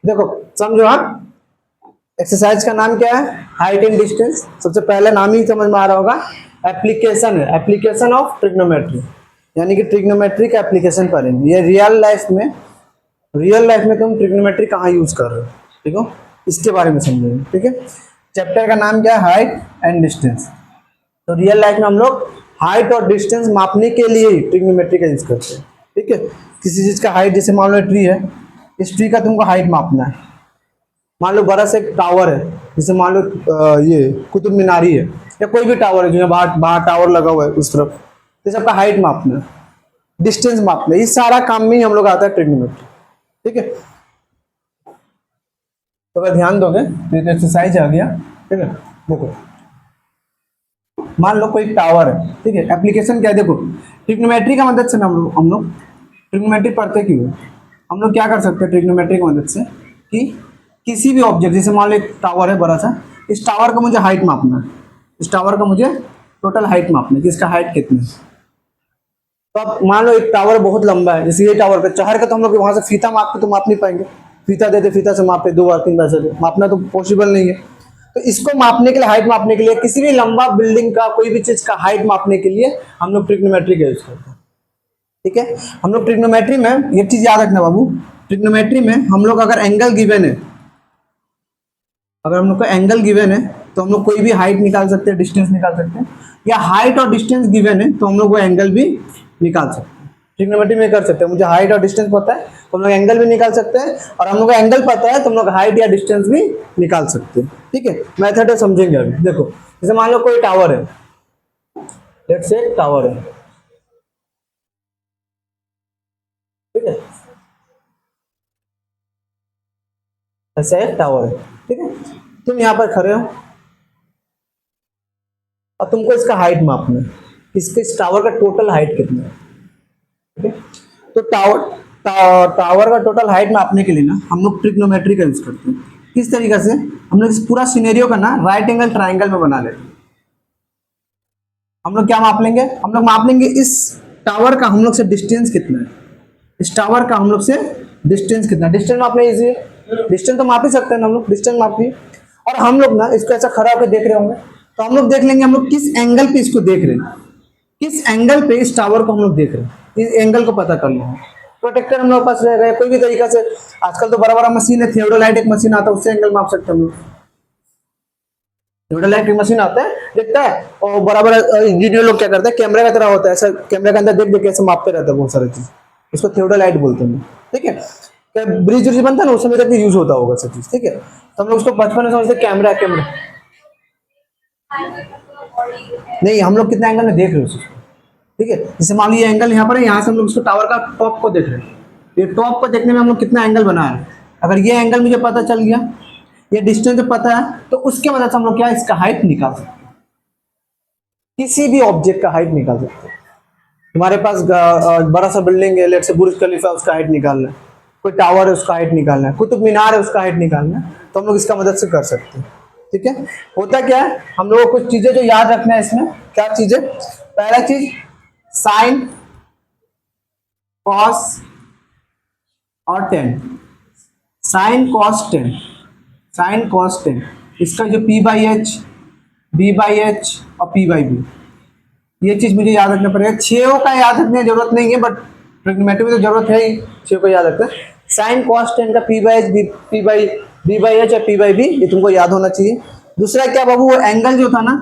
देखो समझो आप, एक्सरसाइज का नाम क्या है, हाइट एंड डिस्टेंस। सबसे पहले नाम ही समझ में आ रहा होगा, एप्लीकेशन है, एप्लीकेशन ऑफ ट्रिग्नोमेट्री, यानी कि ट्रिग्नोमेट्री का एप्लीकेशन करेंगे। ये रियल लाइफ में तुम ट्रिग्नोमेट्री कहाँ यूज कर रहे हो, ठीक हो, इसके बारे में समझेंगे। ठीक है, चैप्टर का नाम क्या है, हाइट एंड डिस्टेंस। तो रियल लाइफ में हम लोग हाइट और डिस्टेंस मापने के लिए ही ट्रिग्नोमेट्री का यूज करते हैं। ठीक है, किसी चीज का हाइट, जैसे मान लो ट्री है, इस ट्री का तुमको हाइट मापना है। मान लो बड़ा सा एक टावर है, जैसे मान लो ये कुतुब मीनारी है, या कोई भी टावर है जो बाहर बाहर टावर लगा हुआ है उस तरफ, तो सबका हाइट मापना है, डिस्टेंस मापना है, इस सारा काम में ही हम लोग आता है ट्रिग्नोमेट्री। ठीक है, तो अगर ध्यान दोगे तो एक एक्सरसाइज आ गया। ठीक है, देखो मान लो कोई टावर है, ठीक है, एप्लीकेशन क्या है, देखो ट्रिग्नोमेट्री का मदद से ना हम लोग ट्रिग्नोमेट्री पढ़ते क्यों है? हम लोग क्या कर सकते हैं ट्रिग्नोमेट्री की मदद से, कि किसी भी ऑब्जेक्ट, जैसे मान लो एक टावर है बड़ा सा, इस टावर का मुझे हाइट मापना है, इस टावर का मुझे टोटल हाइट मापना है कि इसका हाइट कितना है। तो अब मान लो एक टावर बहुत लंबा है, जैसे ये टावर पे चढ़ के तो हम लोग वहां से फीता माप के तो माप नहीं पाएंगे, फीता देते फीता से मापे 2 बार 3 बार से मापना तो पॉसिबल नहीं है। तो इसको मापने के लिए, हाइट मापने के लिए, किसी भी लंबा बिल्डिंग का, कोई भी चीज का हाइट मापने के लिए हम लोग ट्रिग्नोमेट्री का यूज करते हैं। ठीक है, हम लोग ट्रिग्नोमेट्री में ये चीज याद रखना बाबू, ट्रिग्नोमेट्री में हम लोग अगर एंगल गिवन है, अगर हम लोग को एंगल गिवन है तो हम लोग कोई भी हाइट निकाल सकते हैं, डिस्टेंस निकाल सकते हैं, या हाइट और डिस्टेंस गिवन है तो हम लोग वो एंगल भी निकाल सकते हैं। ट्रिग्नोमेट्री में कर सकते हैं, मुझे हाइट और डिस्टेंस पता है तो हम लोग एंगल भी निकाल सकते हैं, और हम लोग को एंगल पता है तो हम लोग हाइट या डिस्टेंस भी निकाल सकते हैं। ठीक है, मेथड है, समझेंगे अभी। देखो जैसे मान लो कोई टावर है, लेट्स से टावर है, ठीक है, ऐसा एक टावर है, ठीक है, तुम यहाँ पर खड़े हो और तुमको इसका हाइट मापना है, इसके इस टावर का टोटल हाइट कितना है। ठीक है, तो टावर का टोटल हाइट मापने के लिए ना हम लोग ट्रिग्नोमेट्री का यूज करते हैं। किस तरीके से, हम लोग इस पूरा सिनेरियो का ना राइट एंगल ट्राइंगल में बना लेते हैं। हम लोग क्या माप लेंगे, हम लोग माप लेंगे इस टावर का हम लोग से डिस्टेंस कितना है, इस टावर का हम लोग से डिस्टेंस कितना, डिस्टेंस मापने इजी है, डिस्टेंस तो माप ही सकते हैं ना हम लोग, डिस्टेंस माप लिए। और हम लोग ना इसको ऐसा खड़ा होकर देख रहे होंगे, तो हम लोग देख लेंगे हम लोग किस एंगल पे इसको देख रहे हैं, किस एंगल पे इस टावर को हम लोग देख रहे हैं, इस एंगल को पता कर लेंगे। प्रोटेक्टर हम लोग पास रह गए, कोई भी तरीका से, आजकल तो बड़ा बड़ा मशीन है, थियोडोलाइट एक मशीन आता है, उससे एंगल माप सकते हैं हम लोग। थियोडोलाइट एक मशीन आता है, देखता है, और बड़ा बड़ा इंजीनियर लोग क्या करते हैं, कैमरा का तरह होता है, ऐसा कैमरे के अंदर देख देख के ऐसे मापते रहता है बहुत सारी चीज, इसको थियोडोलाइट बोलते हैं। ठीक है, ब्रिज ब्रिज बनता है ना, उस समय तक यूज होता होगा सब चीज। ठीक है, तो हम लोग उसको बचपन में समझते कैमरा कैमरा, नहीं हम लोग कितना एंगल में देख रहे हो उसको। ठीक है, जैसे मान लीजिए एंगल यहाँ पर है, यहाँ से हम लोग उसको टावर का टॉप को देख रहे हैं, ये टॉप को देखने में हम लोग कितना एंगल बना रहे हैं, अगर ये एंगल मुझे पता चल गया, ये डिस्टेंस पता है, तो उसके मदद से हम लोग क्या इसका हाइट निकाल सकते हैं, किसी भी ऑब्जेक्ट का हाइट निकाल सकते हैं। तुम्हारे पास बड़ा सा बिल्डिंग है, लेट से बुर्ज खलीफा, उसका हाइट निकालना है, कोई टावर है उसका हाइट निकालना है, कुतुब मीनार है उसका हाइट निकालना है, तो हम लोग इसका मदद से कर सकते हैं। ठीक है, होता क्या है, हम लोगों को कुछ चीजें जो याद रखना है इसमें, क्या चीजें, पहला चीज साइन, कॉस और tan, sine cos tan, sine cos tan, इसका जो P by H, B by H और पी बाई बी, ये चीज मुझे याद रखना पड़ेगा। छो का याद रखने की जरूरत नहीं है, बट ट्रिग्नोमेट्री में तो जरूरत है ही, छो को याद रखना। साइन कॉस टेन का P by H, P by B by H और पी बाई बी, ये तुमको याद होना चाहिए। दूसरा क्या बाबू, वो एंगल जो था ना,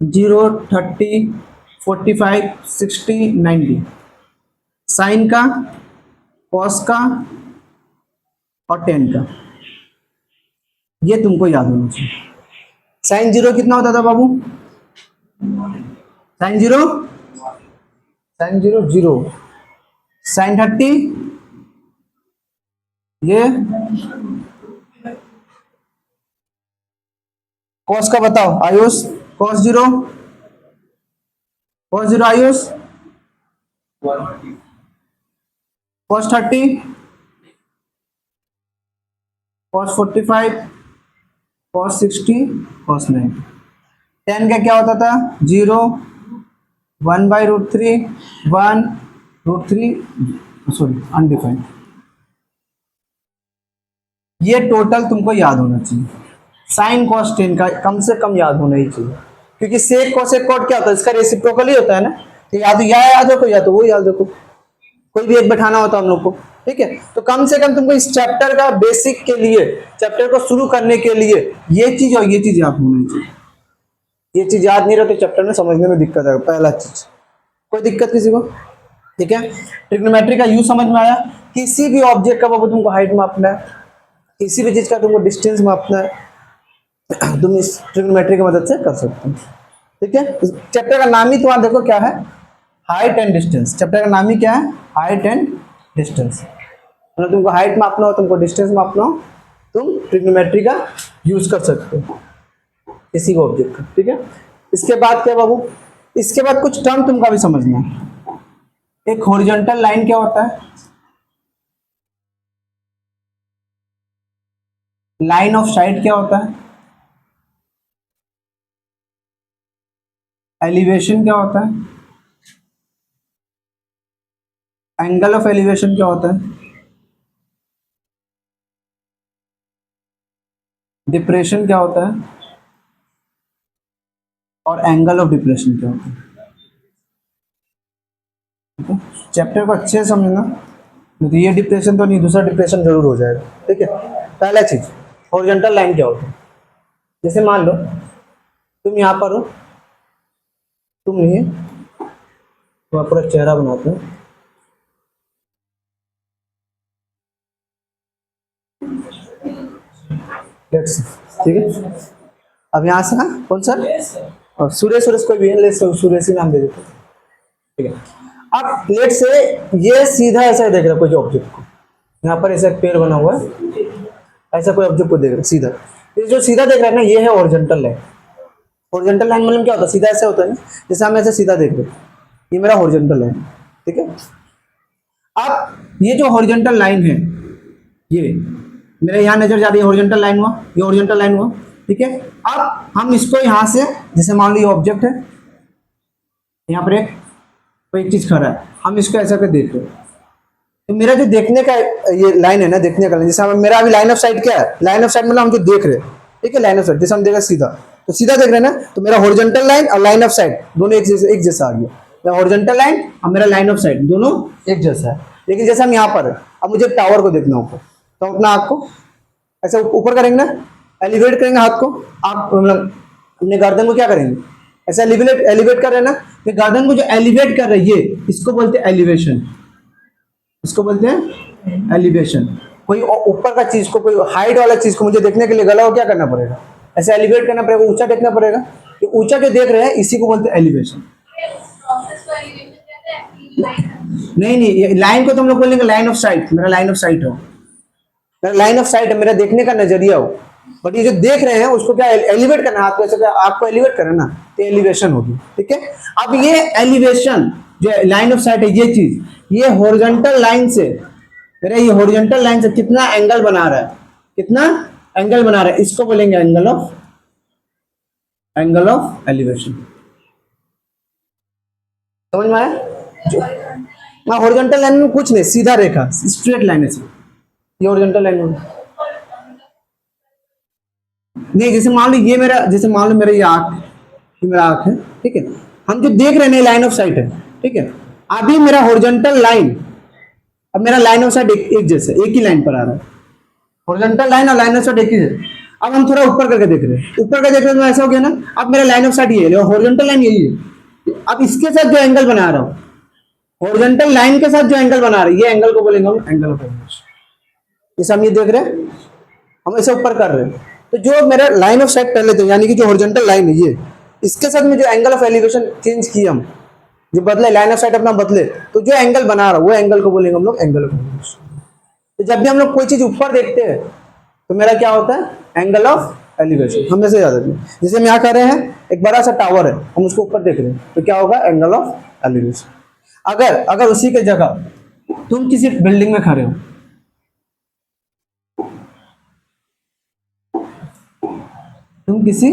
0, 30, 45, 60, 90, साइन का, कॉस का और टेन का, ये तुमको याद होना चाहिए। साइन 0 कितना होता था बाबू, साइन 0, साइन 0 0, साइन 30, ये कॉस का बताओ Ayush, cos 0, cos 0 Ayush, cos 30, cos 45, cos 60, cos 90। Ten का क्या होता था, 0, 1/√3, 1√3, सॉरी अनडिफाइंड, ये टोटल तुमको याद होना चाहिए। साइन कॉस टेन का कम से कम याद होना ही चाहिए, क्योंकि सेक कॉसेक कॉट क्या होता है, इसका रेसिप्रोकल ही होता है ना। तो या तो याद रखो या तो वो याद रखो, कोई भी एक बैठाना होता है हम लोग को, ठीक है। तो कम से कम तुमको इस चैप्टर का बेसिक के लिए, चैप्टर को शुरू करने के लिए ये चीज और ये चीज याद होनी चाहिए। ये चीज याद नहीं रहे तो चैप्टर में समझने में दिक्कत आएगा, पहला चीज। कोई दिक्कत किसी को? ठीक है। ट्रिग्नोमेट्री का यूज समझ में आया। किसी भी ऑब्जेक्ट का बाबू तुमको हाइट मापना है, किसी भी चीज का तुमको डिस्टेंस मापना है, तुम इस ट्रिग्नोमेट्री की मदद से कर सकते हो। ठीक है। चैप्टर का नाम ही तुम्हारा देखो क्या है, हाइट एंड डिस्टेंस। चैप्टर का नाम ही क्या है, हाइट एंड डिस्टेंस। मतलब तुमको हाइट मापना हो, तुमको डिस्टेंस मापना हो, तुम ट्रिग्नोमेट्री का यूज कर सकते हो किसी को ऑब्जेक्ट का। ठीक है। इसके बाद क्या बाबू, इसके बाद कुछ टर्म तुमको भी समझना है। एक हॉरिजॉन्टल लाइन क्या होता है, लाइन ऑफ साइट क्या होता है, एलिवेशन क्या होता है, एंगल ऑफ एलिवेशन क्या होता है, डिप्रेशन क्या होता है, और एंगल ऑफ डिप्रेशन क्या होता है। ठीक है। चैप्टर को अच्छे से समझना, नहीं तो ये डिप्रेशन तो नहीं, दूसरा डिप्रेशन जरूर हो जाएगा। ठीक है। पहला चीज, हॉरिजॉन्टल लाइन क्या होता है। जैसे मान लो तुम यहाँ पर हो, तुम नहीं है, तुम्हारा पूरा चेहरा बनाते हैं। ठीक है। अब यहाँ से ना कौन सा, और सुरेश, सुरेश कोई भी है, ले सुरेश ही नाम दे देते हैं। ठीक है। अब प्लेट से ये सीधा ऐसा देख रहा है कोई ऑब्जेक्ट को, यहाँ पर ऐसा एक पेड़ बना हुआ है, ऐसा कोई ऑब्जेक्ट को देख रहा है सीधा। ये जो सीधा देख रहा है ना, ये है हॉरिजॉन्टल लाइन। हॉरिजॉन्टल लाइन मतलब क्या होता है, सीधा ऐसे होता है ना, जैसे हम ऐसे सीधा देख रहे हैं, ये मेरा हॉरिजॉन्टल लाइन। ठीक है। अब ये जो हॉरिजॉन्टल लाइन है, ये मेरे यहाँ नजर जा रही है, हॉरिजॉन्टल लाइन हुआ, ये हॉरिजॉन्टल लाइन हुआ। ठीक है। अब हम इसको यहाँ से, जैसे मान लो ये ऑब्जेक्ट है, यहाँ पर एक कोई एक चीज खड़ा है, हम इसको ऐसा कर देख रहे हैं, तो मेरा जो देखने का ये लाइन है ना, देखने का लाइन, जैसे मेरा अभी लाइन ऑफ साइट क्या है, लाइन ऑफ साइट मतलब हम जो देख रहे हैं। ठीक है। लाइन ऑफ साइट जैसे हम देख रहे हैं सीधा, तो सीधा देख रहे हैं ना, तो मेरा हॉरिजॉन्टल लाइन और लाइन ऑफ साइट दोनों एक जैसा आ गया। मेरा हॉरिजॉन्टल लाइन और मेरा लाइन ऑफ साइट दोनों एक जैसा है। लेकिन जैसे हम यहाँ पर है, अब मुझे टावर को देखना होगा, तो अपना आँख को ऐसे ऊपर करेंगे ना, एलिवेट करेंगे हाथ को, आप मतलब अपने गर्दन को क्या करेंगे, ऐसे एलिवेट एलिवेट कर रहे हैं ना, तो गर्दन को जो एलिवेट कर रही है इसको बोलते हैं एलिवेशन, इसको बोलते हैं एलिवेशन। कोई ऊपर का चीज को, कोई हाइट वाला चीज को मुझे देखने के लिए गला को क्या करना पड़ेगा, ऐसे एलिवेट करना पड़ेगा, ऊंचा देखना पड़ेगा। कि ऊंचा जो देख रहे हैं इसी को बोलते हैं एलिवेशन। नहीं नहीं, ये लाइन को तो हम लोग बोलेंगे लाइन ऑफ साइट, मेरा लाइन ऑफ साइट हो, मेरा लाइन ऑफ साइट है, मेरा देखने का नजरिया हो। बट ये जो देख रहे हैं उसको क्या एलिवेट करना है, आपको ऐसे आपको एलिवेट करना ना, तो एलिवेशन होगी। ठीक है। अब ये एलिवेशन जो लाइन ऑफ साइट है, ये चीज, ये हॉरिजॉन्टल लाइन से, मेरा ये हॉरिजॉन्टल लाइन से कितना एंगल बना रहा है, कितना एंगल बना रहा है, इसको बोलेंगे एंगल ऑफ एलिवेशन। समझ में आया? जो हॉरिजॉन्टल लाइन में कुछ नहीं, सीधा रेखा, स्ट्रेट लाइन है, ये हॉरिजॉन्टल लाइन है। नहीं, जैसे मान लो ये मेरा, जैसे मान लो मेरा ये आंख, ये मेरा आंख है। ठीक है। हम जो देख रहे हैं लाइन ऑफ साइट है। ठीक है। अभी मेरा हॉरिजॉन्टल लाइन, अब मेरा लाइन ऑफ साइट एक जैसे एक ही लाइन पर आ रहा है, हॉरिजॉन्टल लाइन और लाइन ऑफ साइट एक ही है। अब हम थोड़ा ऊपर करके देख रहे हैं, ऊपर का देख रहे हैं तो ऐसा हो गया ना, अब मेरा लाइन ऑफ साइट ये है, हॉरिजॉन्टल लाइन यही है। अब इसके साथ जो एंगल बना रहा हूँ, हॉरिजॉन्टल लाइन के साथ जो एंगल बना रहे हैं, ये एंगल को बोलेंगे हम एंगल ऑफ एलिवेशन। जैसे हम ये देख रहे हैं, हम ऐसे ऊपर कर रहे हैं, तो जो मेरा लाइन ऑफ साइट पहले थे, यानी कि जो हॉरिजॉन्टल लाइन है ये, इसके साथ में जो एंगल ऑफ एलिवेशन चेंज किया हम, जो बदले लाइन ऑफ साइट अपना बदले, तो जो एंगल बना रहा है वो एंगल को बोलेंगे हम लोग एंगल ऑफ एलिवेशन। तो जब भी हम लोग कोई चीज ऊपर देखते हैं तो मेरा क्या होता है, एंगल ऑफ एलिवेशन, हमेशा याद रखिए। जैसे हम यहाँ कर रहे हैं, एक बड़ा सा टावर है, हम उसको ऊपर देख रहे हैं, तो क्या होगा, एंगल ऑफ एलिवेशन। अगर अगर उसी के जगह तुम किसी बिल्डिंग में खड़े हो, तुम किसी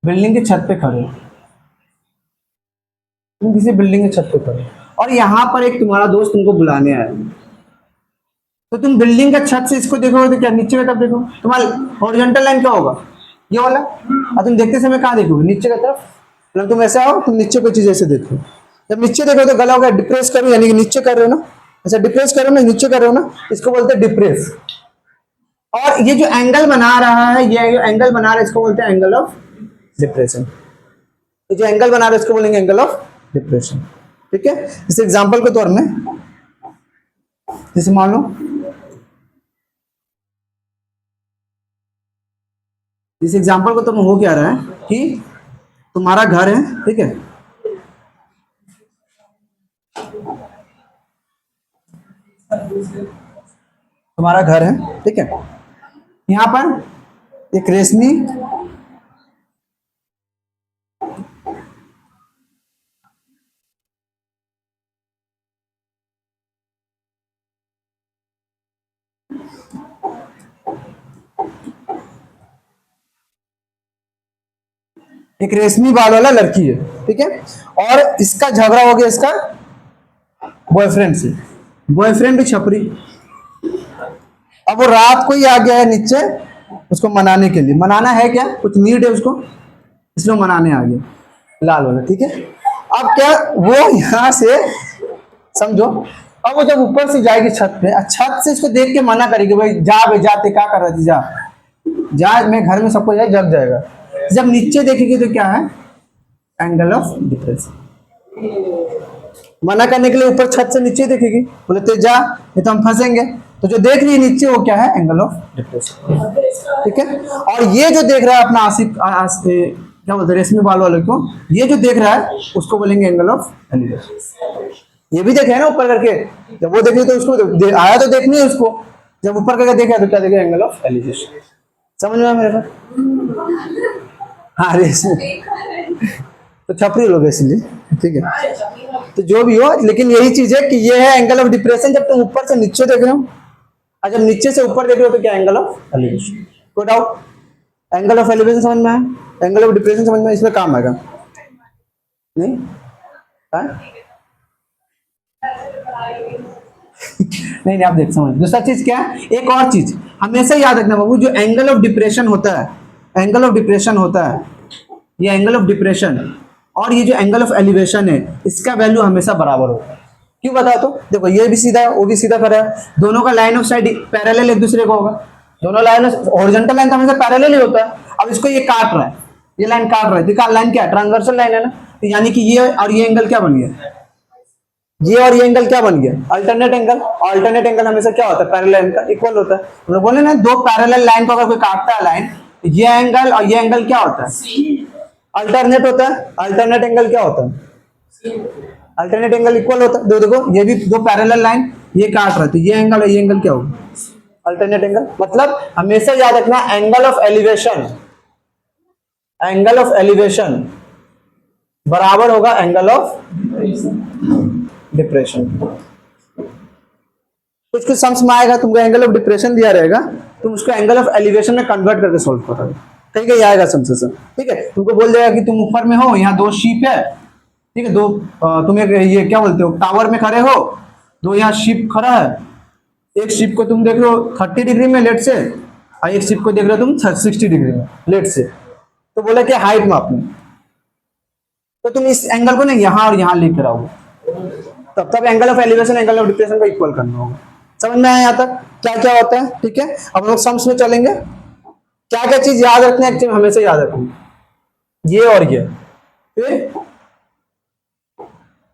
बिल्डिंग के छत पे खड़े हो, तुम किसी बिल्डिंग के छत पे खड़े हो, और यहाँ पर एक तुम्हारा दोस्त तुमको बुलाने आया, तो तुम बिल्डिंग का छत से इसको देखोगे तो क्या नीचे की तरफ देखो, तुम्हारा हॉरिजॉन्टल लाइन क्या होगा, ये वाला। और तुम देखते समय कहाँ देखोगे, नीचे की तरफ। मतलब तुम ऐसे आओ, तुम नीचे कोई चीज ऐसे देखो, जब नीचे देखो तो गला होगा डिप्रेस करो, यानी कि नीचे कर रहे हो ना, ऐसा डिप्रेस करो ना, नीचे कर रहे हो ना, इसको बोलते हैं डिप्रेस। और ये जो एंगल बना रहा है, ये जो एंगल बना रहा है इसको बोलते हैं एंगल ऑफ डिप्रेशन। ये जो एंगल बना रहा है इसको बोलेंगे एंगल ऑफ डिप्रेशन। ठीक है, इस एग्जांपल के तौर में जैसे मान लो इस एग्जांपल को तो हो क्या रहा है कि तुम्हारा घर है, ठीक है, तुम्हारा घर है, ठीक है, यहाँ पर एक रेशमी एक रेशमी बाल वाला लड़की है, ठीक है, और इसका झगड़ा हो गया इसका बॉयफ्रेंड से, बॉयफ्रेंड भी छपरी। अब वो रात को ही आ गया है नीचे उसको मनाने के लिए, मनाना है क्या, कुछ नीड है उसको, इसलिए मनाने आ गया लाल वाला, ठीक है। अब क्या वो यहाँ से समझो, अब वो जब ऊपर से जाएगी छत पे, छत से इसको देख के मना करेगी, भाई जा भाई जाते क्या कर रही थी, जा जा, मैं घर में सबको जाए जग जाएगा। जब नीचे देखेगी तो क्या है, एंगल ऑफ डिप्रेशन। मना करने के लिए ऊपर छत से नीचे देखेगी, बोले तो जा, ये तो हम फंसेंगे, तो जो देख रही है नीचे वो क्या है, एंगल ऑफ डिप्रेशन। ठीक है, और ये जो देख रहा है अपना क्या बोलते हैं रेशमी बाल वाले को, ये जो देख रहा है उसको बोलेंगे एंगल ऑफ एलिवेशन। ये भी देखे है ना ऊपर करके, जब वो देखे तो उसको आया तो देखनी है उसको, जब ऊपर करके देखा तो क्या देखे, एंगल ऑफ एलिवेशन। समझ में आया मेरे को? हाँ रेशमी तो छपरी लोग इसलिए, ठीक है, तो जो भी हो, लेकिन यही चीज है कि ये है एंगल ऑफ डिप्रेशन जब तुम ऊपर से नीचे देख रहे हो, और जब नीचे से ऊपर देख रहे हो तो क्या, एंगल ऑफ एलिवेशन। कोई डाउट? एंगल ऑफ एलिवेशन समझ में आया, एंगल ऑफ डिप्रेशन समझ में, इसमें काम आएगा नहीं? नहीं आप देख समझ। दूसरा चीज क्या है, एक और चीज हमेशा याद रखना बाबू, जो एंगल ऑफ डिप्रेशन होता है, एंगल ऑफ डिप्रेशन होता है, ये एंगल ऑफ डिप्रेशन और ये जो एंगल ऑफ एलिवेशन है, इसका वैल्यू हमेशा बराबर होगा। क्यों बता, तो देखो ये भी सीधा है वो भी सीधा कर रहा है, दोनों का लाइन ऑफ साइड पैरेलल एक दूसरे को होगा, दोनों लाइन हॉरिजॉन्टल लाइन तो हमेशा पैरेलल ही होता है। अब इसको ये काट रहा है, ये लाइन काट रहा है, देखा लाइन क्या है, ट्रांसवर्सल लाइन है ना, तो यानी कि ये और ये एंगल क्या बन गया, ये और ये एंगल क्या बन गया, अल्टरनेट एंगल। अल्टरनेट एंगल हमेशा क्या होता है, पैरेलल लाइन का इक्वल होता है। हम लोग बोले ना, दो पैरेलल लाइन को अगर कोई काटता है लाइन, ये एंगल और ये एंगल क्या होता है, अल्टरनेट होता है। अल्टरनेट एंगल क्या होता है, अल्टरनेट एंगल इक्वल होता है। देखो ये भी दो पैरेलल लाइन ये काट रहा है, तो ये एंगल और ये एंगल क्या होगा, अल्टरनेट एंगल। मतलब हमेशा याद रखना, angle of elevation, angle of elevation बराबर होगा एंगल ऑफ डिप्रेशन। कुछ कुछ समझ में आएगा तुमको, एंगल ऑफ डिप्रेशन दिया रहेगा, तुम उसको एंगल ऑफ एलिवेशन में कन्वर्ट करके सोल्व करोगे, ठीक है, ये आएगा समझ। ठीक है, तुमको बोल देगा कि तुम ऊपर में हो, यहाँ दो शीप है, ठीक है, दो तुम एक ये क्या बोलते हो टावर में खड़े हो, दो यहाँ शिप खड़ा है, एक शिप को तुम देख रहे हो 30 डिग्री में लेट से, और एक शिप को देख रहे हो तुम 60 डिग्री में लेट से, तो बोला कि हाइट मापनी, तो तुम इस एंगल को ना यहाँ और यहाँ लेकर आओगे, तब angle of elevation angle of depression को इक्वल करना होगा। समझ में आया यहाँ तक क्या क्या होता है? ठीक है, अब लोग सम्स में चलेंगे, क्या क्या चीज याद रखना है, एक्चुअली हमेशा याद रखना, ये और ये,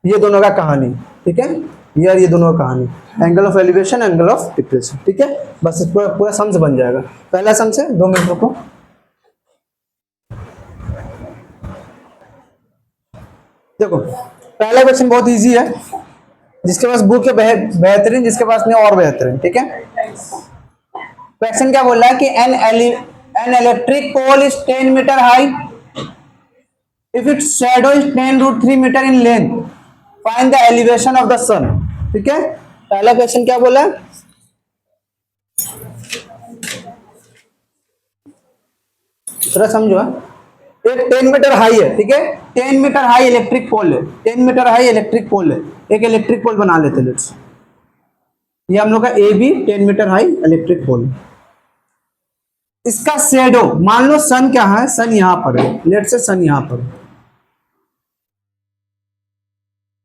ये दोनों का कहानी, ठीक है, ये और ये दोनों का कहानी, angle of elevation angle of depression, ठीक है, बस पूरा सम्स बन जाएगा। पहला सम्स है, 2 मिनट रुको। देखो पहला क्वेश्चन बहुत इजी है, जिसके पास बुक है बेहतरीन, जिसके पास नहीं और बेहतरीन, ठीक है। क्वेश्चन क्या बोल रहा है कि an electric pole is 10 metre high, if its shadow is 10√3 metre in length, find the elevation of the sun. ठीक है, पहला क्वेश्चन क्या बोला, थोड़ा समझो। एक 10 मीटर हाई है, ठीक है, 10 मीटर हाई इलेक्ट्रिक पोल है, 10 मीटर हाई इलेक्ट्रिक पोल है, एक इलेक्ट्रिक पोल बना लेते लेट्स, ये हम लोग का A B 10 metre high electric pole. इसका शेडो, मान लो सन क्या है, सन यहां पर है, लेट से सन यहां पर है।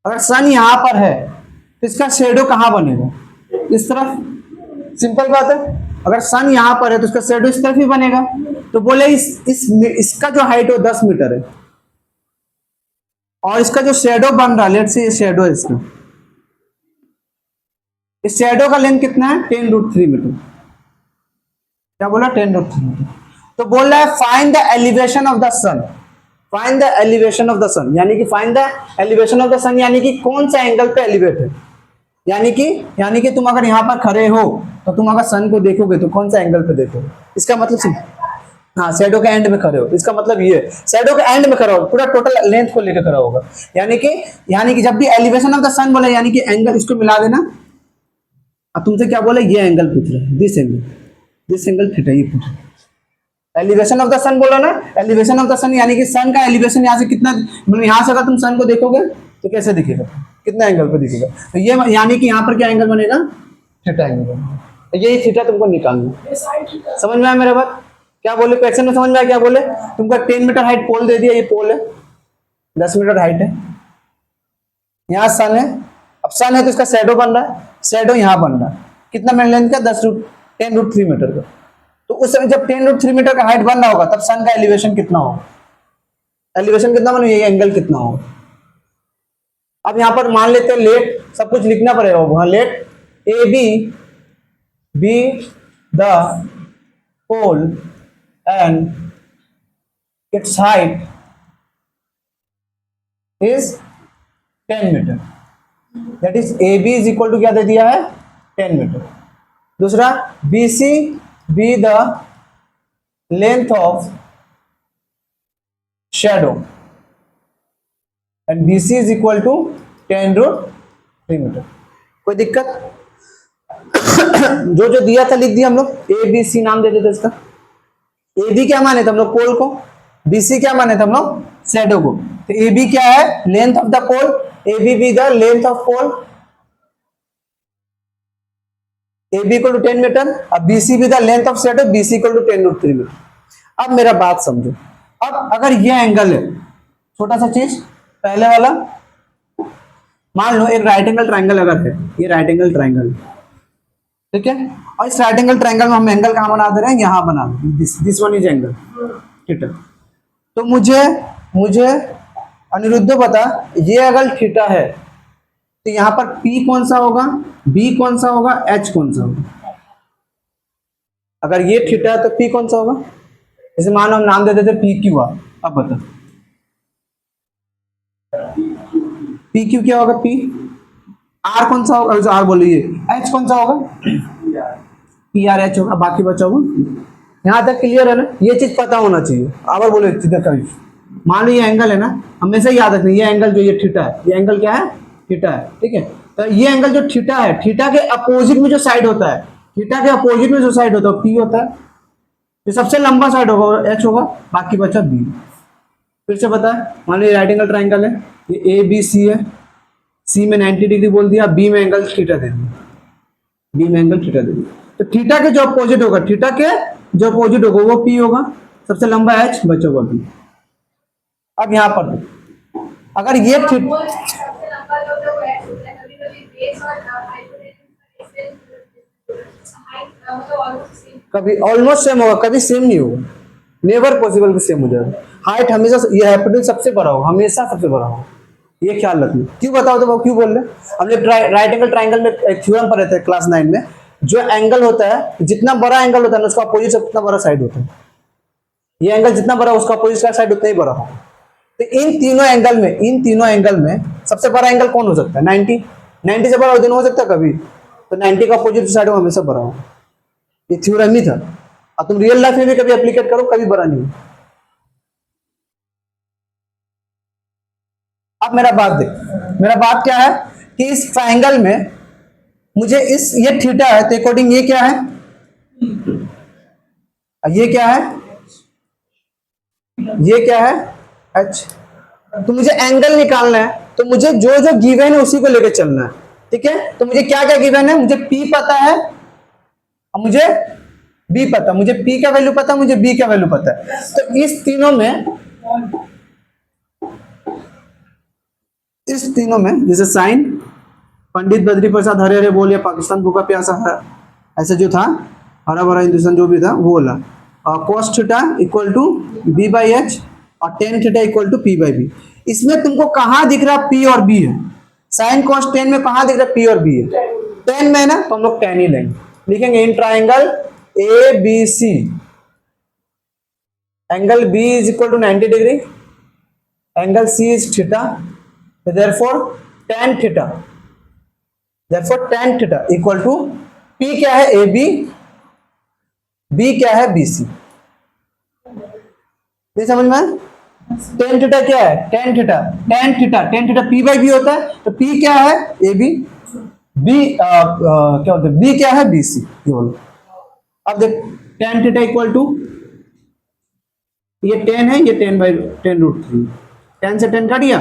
अगर सन यहां पर है तो इसका शेडो कहां बनेगा, इस तरफ, सिंपल बात है। अगर सन यहां पर है तो इसका शेडो इस तरफ ही बनेगा। तो बोले इसका जो हाइट है 10 मीटर है और इसका जो शेडो बन रहा है, लेट से ये शेडो है इसका, इस शेडो का लेंथ कितना है 10√3 मीटर। क्या बोला 10√3 मीटर। तो बोल रहा है find the elevation of the sun, find the elevation of the sun, यानी कि find the elevation of the sun, यानी कि कौन सा एंगल पे एलिवेट है, यानी कि तुम अगर यहां पर खड़े हो तो तुम अगर सन को देखोगे तो कौन सा एंगल पे देखोगे, इसका मतलब हाँ शैडो के एंड में खड़े हो, इसका मतलब ये शैडो के एंड में खड़ा हो, पूरा टोटल लेंथ को लेकर खड़ा होगा। यानी कि जब भी एलिवेशन ऑफ द सन बोले यानी कि एंगल, इसको मिला देना। अब तुमसे क्या बोले, ये एंगल पूछ रहे हैं, दिस एंगल थीटा, ये पूछ रहे। एलिवेशन ऑफ द सन बोला ना, एलिवेशन ऑफ द सन यानी कि सन का एलिवेशन यहाँ से कितना, मतलब यहाँ से अगर तुम सन को देखोगे तो कैसे दिखेगा, कितना एंगल पे दिखेगा, तो ये यानी कि यहाँ पर क्या एंगल बनेगा, थीटा एंगल बनेगा। तो यही थीटा तुमको निकालना, समझ में आया मेरा बात। क्या बोले क्वेश्चन में, समझ में आया क्या बोले, तुमको 10 मीटर हाइट पोल दे दिया, ये पोल है 10 मीटर हाइट है, यहाँ सन है, अब सन है तो इसका शैडो बन रहा है, शैडो यहाँ बन रहा है, कितना मीटर लेंथ का 10√3 मीटर का। तो उस समय जब 10√3 मीटर का हाइट बन रहा होगा तब सन का एलिवेशन कितना होगा, एलिवेशन कितना बने, ये एंगल कितना होगा। अब यहाँ पर मान लेते हैं लेट, सब कुछ लिखना पड़ेगा वहां, let A B the pole and its height is 10 metre, that is A B is equal to क्या दे दिया है 10 मीटर। दूसरा B C be the length of shadow and B C is equal to 10√3 metre. कोई दिक्कत जो दिया था लिख दिया हम लोग, ए बी सी नाम दे देते इसका। ए बी क्या माने थे हम लोग, पोल को, बी सी क्या माने थे हम लोग, शैडो को। तो ए बी क्या है, length of the pole, A B be the length of pole, A B equal to 10 metre, अब B C be the length of shadow, B C equal to 10√3 metre. अब मेरा बात समझो, अब अगर ये एंगल है, छोटा सा चीज पहले वाला, मान लो एक राइट एंगल ट्राइंगल अगर है, ये राइट एंगल ट्राइंगल, ठीक है, और इस राइट एंगल ट्राइंगल में हम एंगल कहां बना दे रहे हैं, यहां बना दे, दिस वन इज एंगल, ठीक है। तो मुझे अनिरुद्ध बता, ये अगर थीटा है तो यहां पर P कौन सा होगा, B कौन सा होगा, H कौन सा होगा। अगर ये थीटा है तो P कौन सा होगा, जैसे मान हम नाम दे देते PQ। अब बता PQ क्या होगा, P, R कौन सा होगा, R बोलिए, H कौन सा होगा, PRH होगा। बाकी बचा होगा, यहां तक क्लियर है ना, ये चीज पता होना चाहिए। आवर बोले कभी मान लो ये एंगल है ना, हमेशा याद रखना, ये एंगल जो ये थीटा है, ये एंगल क्या है, थीटा है, ठीक है। तो ये एंगल जो थीटा है, थीटा के अपोजिट में जो साइड होता है, थीटा के अपोजिट में जो साइड होता है P होता है, तो सबसे लंबा साइड होगा H होगा, बाकी बचा B। फिर से बता, मान लो राइट एंगल ट्राइंगल है, ये A B C है, C में 90 डिग्री बोल दिया, B में एंगल थीटा दे दिया, B में एंगल थीटा दे दिया। तो थीटा के जो अपोजिट होगा, थीटा के जो अपोजिट होगा वो P होगा, सबसे लंबा H, बचा हुआ B। अब यहां पर अगर ये कभी ऑलमोस्ट सेम होगा, कभी सेम नहीं होगा, नेवर पॉसिबल कि सेम हो जाएगा। हाइट हमेशा, ये हाइपोटेन्यूज सबसे बड़ा होगा, हमेशा सबसे बड़ा होगा, ये ख्याल रखना। क्यों बताओ तो क्यों बोल रहे, हमने राइट एंगल ट्राइंगल में एक थ्योरम पढ़े थे क्लास 9 में, जो एंगल होता है, जितना बड़ा एंगल होता है उसका अपोजिट से उतना बड़ा साइड होता है। ये एंगल जितना बड़ा उसका अपोजिट का साइड उतना ही बड़ा होगा। तो इन तीनों एंगल में सबसे बड़ा एंगल कौन हो सकता है, 90 से बड़ा दिन हो सकता है कभी, तो 90 का अपोजिट साइड हमेशा बड़ा होगा। ये थ्योरम ही था, अब तुम रियल लाइफ में भी कभी एप्लीकेट करो, कभी बड़ा नहीं। अब मेरा बात देख, मेरा बात क्या है कि इस ट्राइंगल में मुझे ये थीटा है, तो अकॉर्डिंग ये क्या है, ये क्या है, ये क्या है h। तो मुझे एंगल निकालना है, तो मुझे जो जो गिवन है उसी को लेकर चलना है, ठीक है। तो मुझे क्या क्या गिवन है, मुझे p पता है और मुझे b पता, मुझे p का वैल्यू पता, मुझे b का वैल्यू पता है। तो इस तीनों में जैसे साइन पंडित बद्री प्रसाद हरे हरे बोल या पाकिस्तान भूखा प्यासा ऐसे जो था, हरा भरा हिंदुस्तान जो भी था वो वाला, cos theta equal to b by H और tan theta equal to p by B. इसमें तुमको कहाँ दिख रहा p और b है, साइन cos tan में कहाँ दिख रहा p और b है, tan में है ना, तो हम लोग tan ही लेंगे, लिखेंगे in triangle A B C angle b is equal to 90 degree, angle c is theta, therefore tan theta equal to p क्या है ए बी, b क्या है बी सी। ये समझ में, tan थीटा क्या है, tan theta p by B होता है, तो p क्या है ए बी, b क्या होता है b क्या है बी सी, ये बोलो। अब देख tan थीटा इक्वल टू, ये tan है, ये tan रूट 3, tan से tan काट दिया,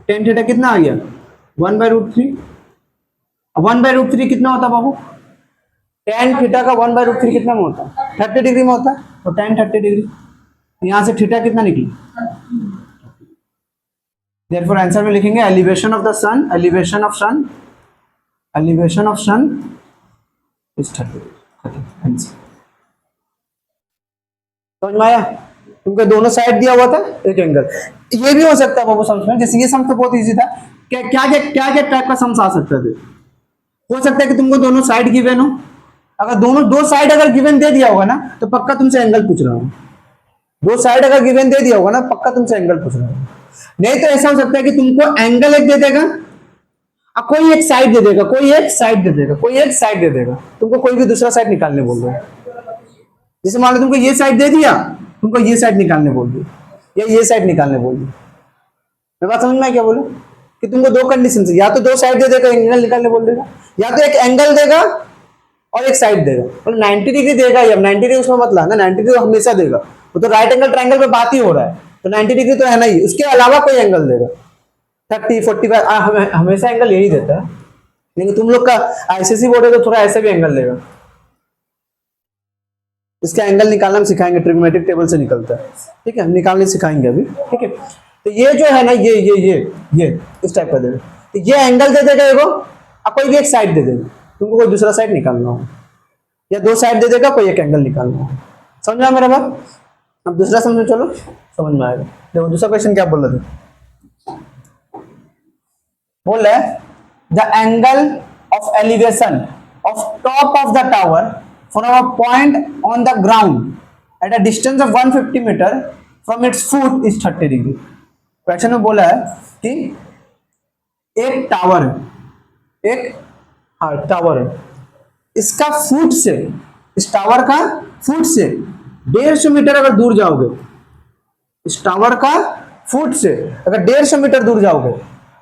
tan थीटा कितना आ गया 1 बाई रूट 3। 1 बाई रूट 3 कितना होता है बाबू, tan थीटा का 1 बाई रूट 3 कितना में होता है 30 डिग्री में होता है, तो tan 30 डिग्री, यहां से थीटा कितना निकला, देयरफॉर आंसर में लिखेंगे elevation of sun is 30 degree. समझ में आया, तुमको दोनों साइड दिया हुआ था एक एंगल। ये भी हो सकता है बाबू समझ में, जैसे ये सम तो बहुत इजी था, क्या क्या टाइप का सम्स आ सकता है, हो सकता है कि तुमको दोनों साइड गिवन हो, अगर दो साइड अगर गिवन दे दिया होगा ना तो पक्का तुमसे एंगल पूछ रहा हूं, दो साइड अगर गिवन दे दिया होगा ना पक्का तुमसे एंगल पूछ रहा हूं। नहीं तो ऐसा हो सकता है कि तुमको एंगल एक दे देगा और कोई एक साइड दे देगा, तुमको कोई भी दूसरा साइड निकालने बोल रहा है। जैसे मान लो तुमको ये साइड दे दिया, तुमको ये साइड निकालने बोल दी या ये साइड निकालने बोल दी, मैं बात समझ में क्या बोलूं कि तुमको दो कंडीशन से, या तो दो साइड दे देगा एंगल निकालने बोल देगा, या तो एक एंगल देगा और एक साइड देगा, मतलब 90 डिग्री देगा, या 90 डिग्री उसमें मतलब ना 90 डिग्री हमेशा देगा, वो तो राइट एंगल ट्रायंगल पे बात ही हो रहा है, तो 90 डिग्री तो है ना ही, उसके अलावा कोई एंगल देगा 30 45 हमेशा एंगल यही देता है। लेकिन तुम लोग का आईसीएसई बोर्ड है तो थोड़ा ऐसे भी एंगल देगा, इसका एंगल निकालना हम सिखाएंगे, ट्रिग्नोमेट्रिक टेबल से निकलता है, ठीक है, निकालने सिखाएंगे अभी, ठीक है। तो ये जो है ना ये इस टाइप का देगा, तो ये एंगल दे देगा एगो और कोई भी एक साइड दे देगा, तुमको कोई दूसरा साइड निकालना हो, या दो साइड दे देगा कोई एक एंगल निकालना हो। समझ में मेरा बात, अब दूसरा समझो, चलो समझ में आएगा। देखो दूसरा क्वेश्चन क्या बोल रहे थे, बोल रहे the angle of elevation of top of the tower from a point on the ground at a distance of 150 meter from its foot is 30 degree। Question में बोला है कि एक टावर है, टावर है, इसका फुट से, इस टावर का फुट से 150 मीटर अगर दूर जाओगे, इस टावर का फुट से अगर 150 मीटर दूर जाओगे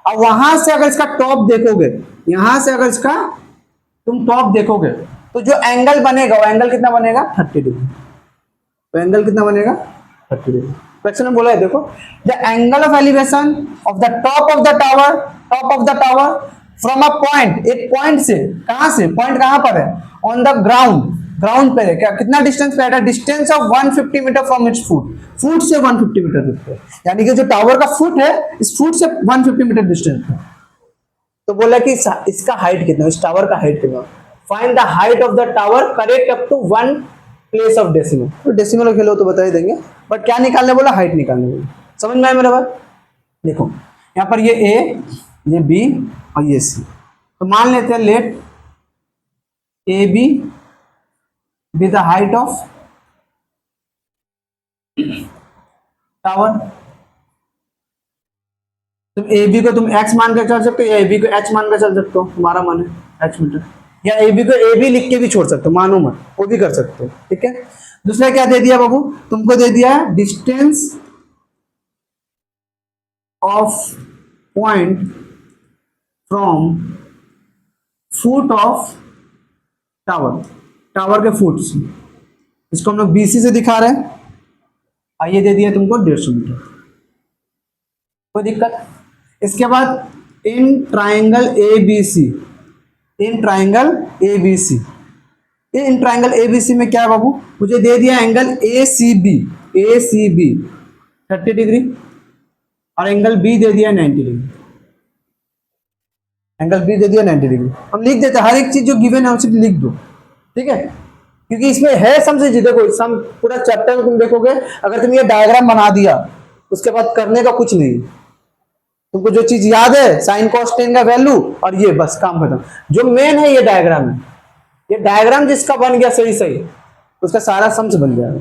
और वहां से अगर इसका टॉप देखोगे, यहां से अगर इसका तुम टॉप देखोगे तो जो एंगल बनेगा वो एंगल कितना बनेगा 30 डिग्री, तो एंगल कितना बनेगा 30 डिग्री। क्वेश्चन में बोला है देखो the angle of elevation of the top of the tower from a point, एक पॉइंट से, कहां से, पॉइंट कहां पर है, ऑन द ग्राउंड पे है, क्या कितना डिस्टेंस पे है, distance of 150 metre from its foot से 150 मीटर दूर पे, यानी कि जो टावर का फुट है इस फुट से 150 मीटर डिस्टेंस पे। तो बोला कि इसका हाइट कितना, इस टावर का हाइट कितना, find the height of the tower correct up to 1 place of decimal. तो डेसिमल खेलो तो बता ही देंगे, बट क्या निकालने बोला, हाइट निकालने बोला। समझ में आया मेरा बात, देखो यहाँ पर ये ए, ये बी और ये सी, तो मान लेते हैं let A B be the height of tower. तुम ए बी को तुम x मान कर चल सकते हो या ए बी को h मान कर चल सकते हो, तुम्हारा मन है h मीटर, या ए बी को ए बी लिख के भी छोड़ सकते हो, मानो मत, वो भी कर सकते हो, ठीक है। दूसरा क्या दे दिया बाबू, तुमको दे दिया distance of point from foot of tower, tower के फुट से, इसको हम लोग बीसी से दिखा रहे हैं, और ये दे दिया तुमको 150 मीटर, कोई दिक्कत। इसके बाद in triangle A B C, in triangle A B C, in triangle A B C में क्या है बाबू, मुझे दे दिया angle A C B, A C B 30 degree और एंगल बी दे दिया 90 डिग्री, एंगल बी दे दिया 90 डिग्री। हम लिख देते हैं, हर एक चीज जो गिवन है उसे लिख दो, ठीक है, क्योंकि इसमें है सम से जी। देखो सम पूरा चैप्टर में तुम देखोगे, अगर तुम ये डायग्राम बना दिया उसके बाद करने का कुछ नहीं, तुमको जो चीज याद है साइन कॉस टेन का वैल्यू और ये बस काम खत्म। जो मेन है ये डायग्राम है, ये डायग्राम जिसका बन गया सही सही उसका सारा सम्स बन जाएगा।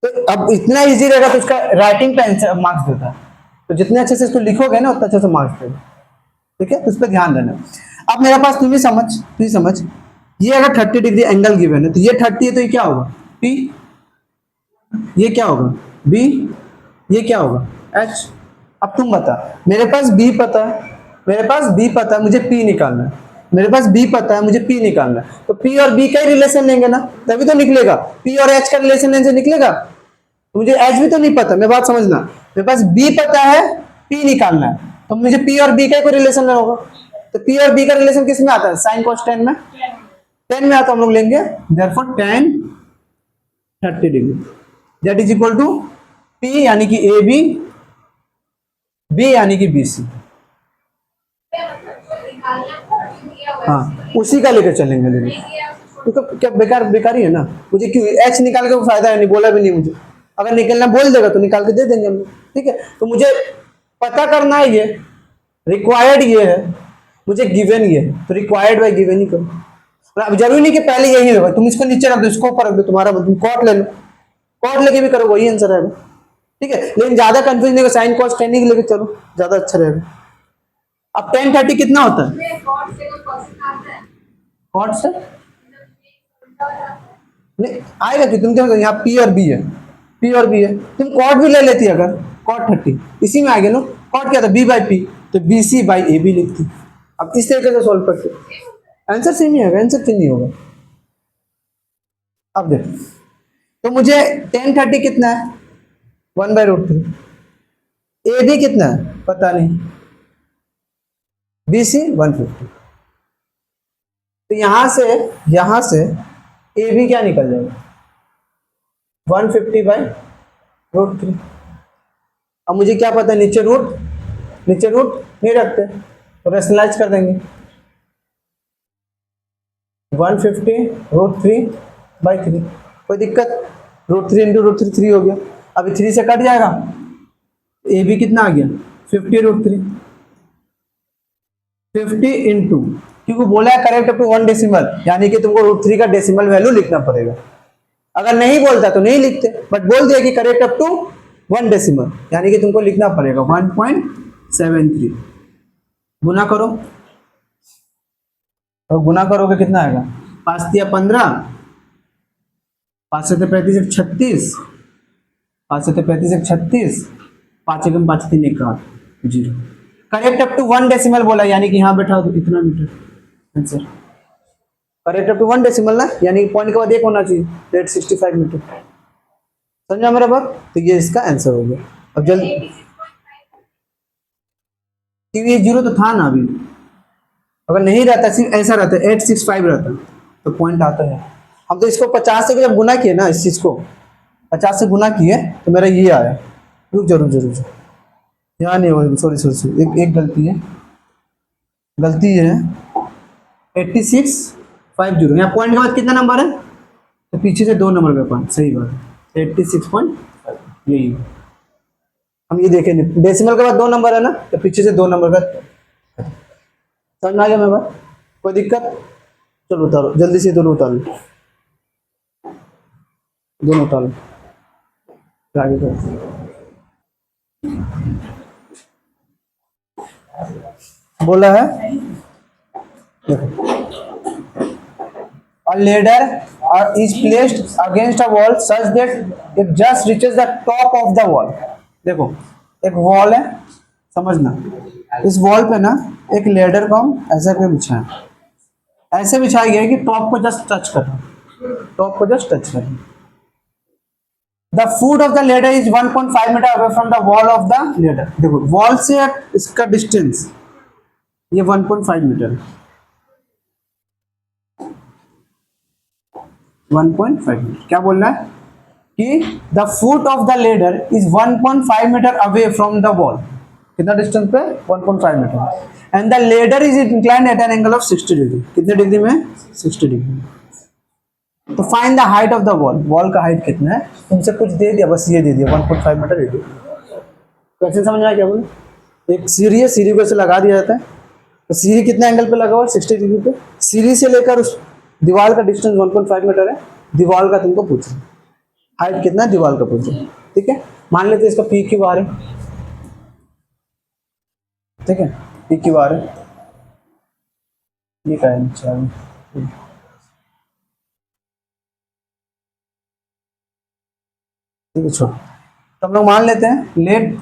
तो अब इतना इजी रहेगा तो उसका राइटिंग पे मार्क्स देता है, तो जितने अच्छे से इसको लिखोगे ना उतना अच्छे से मार्क्स देगा, ठीक है, तो उस पर ध्यान देना। अब मेरे पास तुम ही समझ, ये अगर 30 डिग्री एंगल गिवन है तो ये 30 है तो ये क्या होगा P, ये क्या होगा B, ये क्या होगा H। अब तुम बता, मेरे पास B पता है, मेरे पास B पता है, मुझे P निकालना है, मेरे पास B पता है, मुझे P निकालना है, तो P और B का ही रिलेशन लेंगे ना तभी तो निकलेगा, P और H का रिलेशन लेने से निकलेगा। तो मुझे H भी तो नहीं पता, मेरी बात समझना, मेरे पास B पता है, P निकालना है, तो मुझे P और B का ही कोई रिलेशन लेना होगा। तो P और B का रिलेशन किस में आता है, साइन कॉस टेन में, 10 में आता हम लोग लेंगे, therefore tan 30 degree that is equal to P यानी कि AB, B यानी कि BC। हाँ उसी का लेकर चलेंगे, लेकिन तो क्या बेकार बेकार ही है ना, मुझे क्यों H निकाल के फायदा है नहीं, बोला भी नहीं मुझे, अगर निकलना बोल देगा तो निकाल के दे देंगे हम लोग, ठीक है। तो मुझे पता करना है, ये रिक्वायर्ड ये है, मुझे गिवन ये है, तो रिक्वायर्ड बाय गिवन ही करो। अब जरूरी नहीं कि पहले यही होगा, तुम इसको नीचे रख दो, इसको ऊपर रख दो, तुम्हारा कॉट ले लो, कॉट लेके भी करो वही आंसर रहेगा, ठीक है। लेकिन ज्यादा कंफ्यूज नहीं होगा, साइन कॉस टेन ही लेके चलो ज्यादा अच्छा रहेगा। अब tan 30 कितना होता है, कॉट से नहीं आएगा कि तुम क्या, यहाँ P और B है, P और B है, तुम कॉट भी ले लेती अगर, कॉट 30 इसी में आ गया ना, कॉट क्या था B बाई P, तो BC बाई AB लिखती। अब इस तरीके से सॉल्व करते, आंसर सेम ही होगा, आंसर चेंज नहीं होगा। अब देखो, तो मुझे tan 30 कितना है 1/√3, AB कितना है पता नहीं, BC 150, तो यहां से AB क्या निकल जाएगा 150/√3। अब मुझे क्या पता है, नीचे रूट नहीं रखते तो रेशनलाइज कर देंगे, 150√3/3, कोई दिक्कत, √3 इंटू √3 3 हो गया, अभी 3 से कट जाएगा, ए बी कितना आ गया 50√3, 50 इंटू, क्योंकि बोला है करेक्ट अप टू 1 डेसिमल, यानी कि तुमको √3 का डेसिमल वैल्यू लिखना पड़ेगा, अगर नहीं बोलता तो नहीं लिखते, बट बोल दिया कि करेक्ट अप टू 1 डेसिमल, यानी कि तुमको लिखना पड़ेगा 1.73, गुना करो, तो गुना करोगे कितना आएगा, 5 दिया 15, 5 से 35 36, 5 से 35 36, 5 एकम 5 3 1 0, करेक्ट अप टू 1 डेसिमल बोला, यानी कि यहाँ बैठा तो कितना metre answer, correct up to 1 decimal ना, यानी पॉइंट के बाद 1 होना चाहिए, 865 मीटर, समझा मेरा बात। तो ये इसका आंसर हो गया। अब जल्दी, क्योंकि ये 0 तो था ना अभी, अगर नहीं रहता सिर्फ ऐसा रहता 865 रहता तो पॉइंट आता है। हम तो इसको 50 से जब गुना किए ना, इस चीज को 50 से गुना किए तो मेरा ये आया, रुक जरूर यहाँ नहीं हो, सॉरी एक गलती है, गलती है 8650, यहाँ पॉइंट के बाद कितना नंबर है, तो पीछे से 2 नंबर का पॉइंट, सही बात है 86.5, यही है। हम ये देखें डेसिमल के बाद 2 नंबर है ना, तो पीछे से 2 नंबर का, समझ में आ गया मेरे बात, कोई दिक्कत, चलो उतारो जल्दी से, दोनों उतारो, आगे करो। बोला है a ladder is placed against a wall such that it just reaches the top of the wall। देखो एक वॉल है, समझना, इस वॉल पे ना एक लेडर को हम ऐसे पे बिछाएं, ऐसे बिछाया गया है कि टॉप को जस्ट टच कर रहा है, टॉप को जस्ट टच कर रहा है, the foot of the ladder is 1.5 metre away from the wall of the ladder. देखो वॉल से इसका डिस्टेंस ये 1.5 मीटर, 1.5 मीटर। क्या बोल रहा है कि the foot of the ladder is 1.5 metre away from the wall. कितना डिस्टेंस पे? 1.5 metre. And the ladder is inclined at an angle of 60 degree. कितने डिग्री में? 60 डिग्री। तो find the height of the wall. Wall का height कितना है? तुमसे कुछ दे दिया, बस ये दे दिया 1.5 मीटर दे दिया। क्वेश्चन समझ में आया क्या बोले? एक सीढ़ी है, सीढ़ी को ऐसे लगा दिया जाता है, तो सीढ़ी कितना एंगल पे लगा हुआ है? 60 डिग्री पे। सीढ़ी से लेकर उस दीवार का डिस्टेंस 1.5 मीटर है। दीवार का तुमको पूछ रहे, हाइट कितना है दीवार का पूछ रहे। ठीक है, मान लेते हैं इसका पी क्यू आर है। ठीक है, पी क्यू आर है, ये क्या है? ठीक है, छोड़। तो हम लोग मान लेते हैं let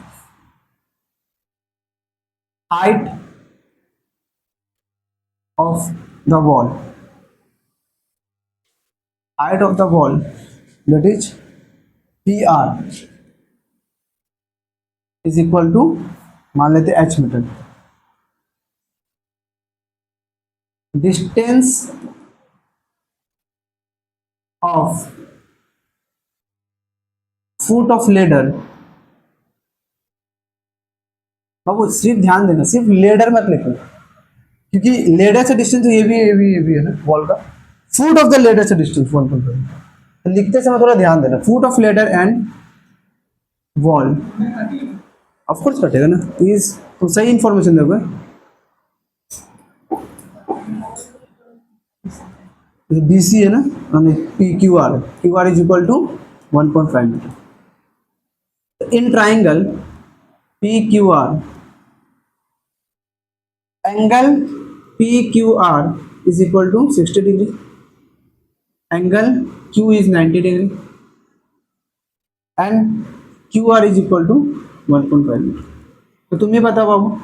height of the wall, height of the wall that is PR is equal to, मान लेते h metre. Distance of foot of ladder. बाबू सिर्फ ध्यान देना, सिर्फ लेडर मत लिखो, क्योंकि लेडर से डिस्टेंस तो ये भी है ना वॉल का। फुट ऑफ द लेडर से डिस्टेंस 1.5, तो लिखते समय थोड़ा ध्यान देना। Foot of ladder and wall, of course कटेगा ना प्लीज, तो सही इंफॉर्मेशन दोगे। BC है ना, P Q R is equal to 1.5 metre. In triangle P Q R, angle P Q R is equal to 60 degree, angle Q is 90 degree and Q R is equal to 1.5 metre. तो तुम ये बताओ बाबू,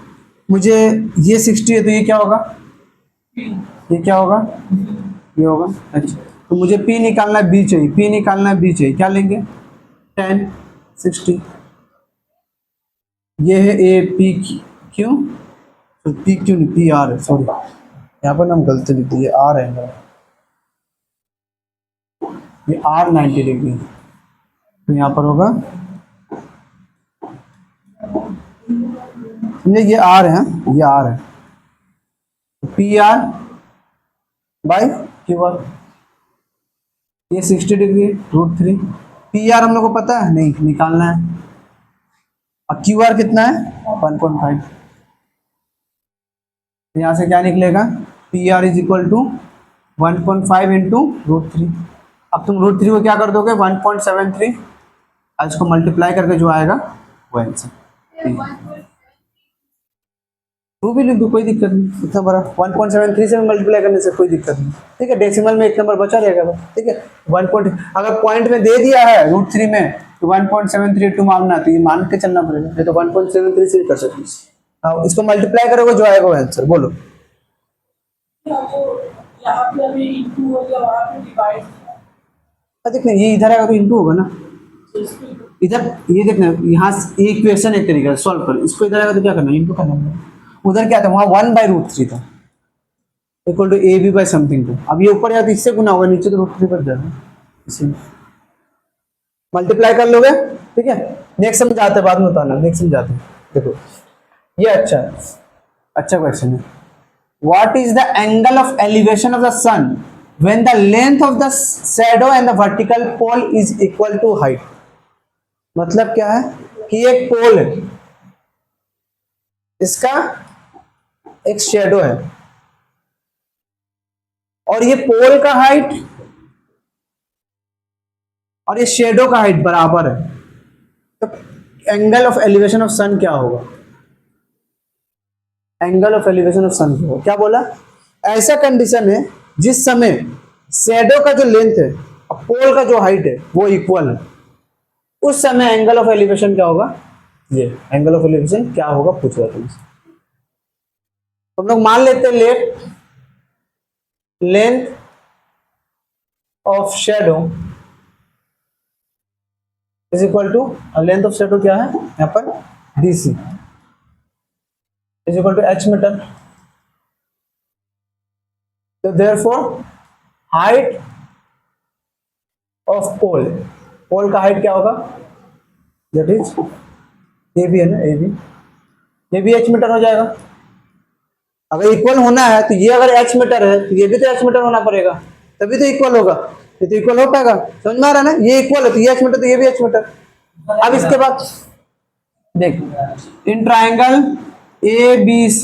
मुझे ये 60 है तो ये क्या होगा? ये क्या होगा? ये होगा। अच्छा, तो मुझे P निकालना है, B चाहिए, P निकालना है, B चाहिए। क्या लेंगे? 10 60। ये है A P Q, तो P Q नहीं P R है, सॉरी यहाँ पर हम गलती लिख दिए, R है, ये R 90 डिग्री, तो यहाँ पर होगा ये R है, ये R है, P R by Q R. ये 60 डिग्री √3। पी आर हम लोग को पता है नहीं, निकालना है। और क्यू आर कितना है? 1.5। यहाँ से क्या निकलेगा? P R is equal to 1.5 into √3। अब तुम √3 को क्या कर दोगे? 1.73, और इसको मल्टीप्लाई करके जो आएगा वो आंसर। टू भी लिख दो, कोई दिक्कत नहीं, इतना बड़ा 1.73 से मल्टीप्लाई करने से कोई दिक्कत नहीं। ठीक है, डेसिमल में एक नंबर बचा रहेगा बस। ठीक है, 1 अगर पॉइंट में दे दिया है √3 में तो 1.732 मानना, तो ये मान के चलना पड़ेगा, नहीं तो 1.73 से भी कर सकते हैं। इसको मल्टीप्लाई करोगे जो आएगा वो आंसर। बोलो देखना, ये इधर आएगा तो इंटू होगा ना, इधर ये देखना, यहाँ ये इक्वेशन एक तरीका सॉल्व कर, इसको इधर आएगा तो क्या करना? इंटू करना होगा। उधर क्या था? वहाँ 1/√3 था, equal to AB by something था। अब ये ऊपर या तो इससे गुना होगा, नीचे तो √3 पर जाएगा, इसी मल्टीप्लाई कर लोगे। ठीक है, नेक्स्ट समझाते हैं, बाद में बताना, नेक्स्ट समझाते हैं। देखो ये अच्छा क्वेश्चन है। What is the angle of elevation of the sun when the length of the shadow and the vertical pole is equal to height? मतलब क्या है कि एक पोल है, इसका एक शेडो है, और ये पोल का हाइट और ये शेडो का हाइट बराबर है, तो एंगल ऑफ एलिवेशन ऑफ सन क्या होगा? एंगल ऑफ एलिवेशन ऑफ सन क्या होगा? क्या बोला? ऐसा कंडीशन है जिस समय शेडो का जो लेंथ है और पोल का जो हाइट है वो इक्वल है, उस समय एंगल ऑफ एलिवेशन क्या होगा? ये एंगल ऑफ एलिवेशन क्या होगा पूछ रहा तुमसे। हम लोग मान लेते हैं length of shadow is equal to length of स्ट्रेटो क्या है यहाँ पर DC is equal to h metre. तो therefore height of pole, pole का हाइट क्या होगा, दैट इज ये भी है ना, ये भी h मीटर हो जाएगा। अगर इक्वल होना है तो ये अगर h मीटर है तो ये भी तो h मीटर होना पड़ेगा, तभी तो इक्वल होगा। ये तो इक्वल हो पाएगा, समझ में आ रहा है ना, ये इक्वल है तो ये h मीटर तो ये भी h मीटर। अब इसके बाद देख, इन ट्राइंगल ABC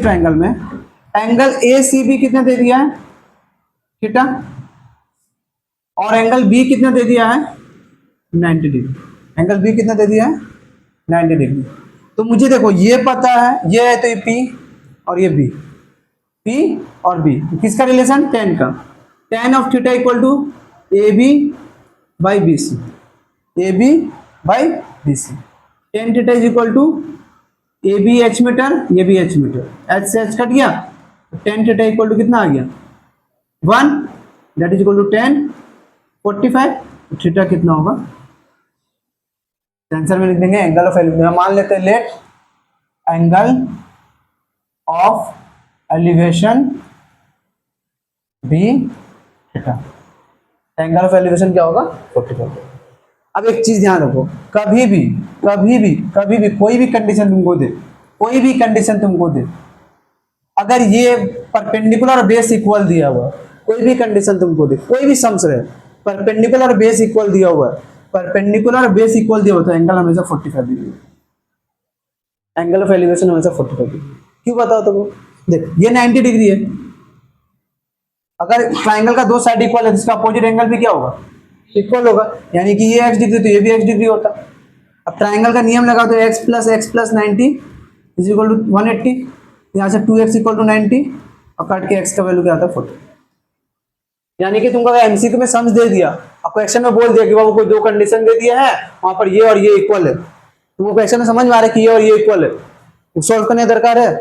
ट्राइंगल में एंगल ACB कितना दे दिया है थीटा, और एंगल B कितना दे दिया है 90 डिग्री। एंगल B कितना दे दिया है 90 डिग्री। तो मुझे देखो ये पता है, ये है तो ये P और ये P और B, किसका रिलेशन, tan का। tan of theta equal to AB by BC, AB by BC। tan theta is equal to AB h metre, ये भी h मीटर, h से h कट गया, tan थीटा इक्वल टू कितना आ गया 1, that is equal to tan 45। Theta कितना होगा, answer में लिख देंगे एंगल ऑफ एलिवेशन। मान लेते हैं let angle of elevation be theta, angle of elevation क्या होगा 45। अब एक चीज ध्यान रखो, कभी भी कोई भी कंडीशन तुमको दे, अगर ये परपेंडिकुलर और बेस इक्वल दिया हुआ, कोई भी कंडीशन तुमको दे, कोई भी सम्स रहे, परपेंडिकुलर और बेस इक्वल दिया हुआ है, परपेंडिकुलर और बेस इक्वल दिया होता है, एंगल हमेशा 45 डिग्री, एंगल ऑफ एलिवेशन हमेशा 45 डिग्री। क्यों बताओ तुमको, देख ये 90 डिग्री है, अगर ट्राइंगल का दो साइड इक्वल है, इसका अपोजिट एंगल भी क्या होगा, इक्वल होगा, यानी कि ये x डिग्री तो ये भी x डिग्री होता। अब ट्राइंगल का नियम लगा तो x plus 90 is equal to 180, यहाँ से 2x इक्वल टू 90 और काट के x का वैल्यू क्या आता है 40। यानी कि तुमको अगर MCQ में सम्स दे दिया, अब क्वेश्चन में बोल दिया कि बाबू कोई दो कंडीशन दे दिया है, वहां पर ये और ये इक्वल है, तुमको क्वेश्चन में समझ में आ रहा है कि ये और ये इक्वल है, तो सॉल्व करने दरकार है,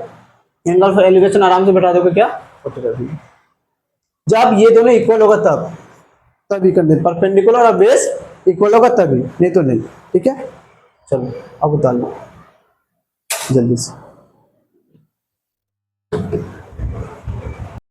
एंगल ऑफ एलिवेशन आराम से बैठा दोगे क्या 45 डिग्री। जब ये दोनों इक्वल होगा तभी कर दे, परपेंडिकुलर और बेस इक्वल होगा तभी, नहीं तो नहीं। ठीक है, चलो अब उतार लो जल्दी से।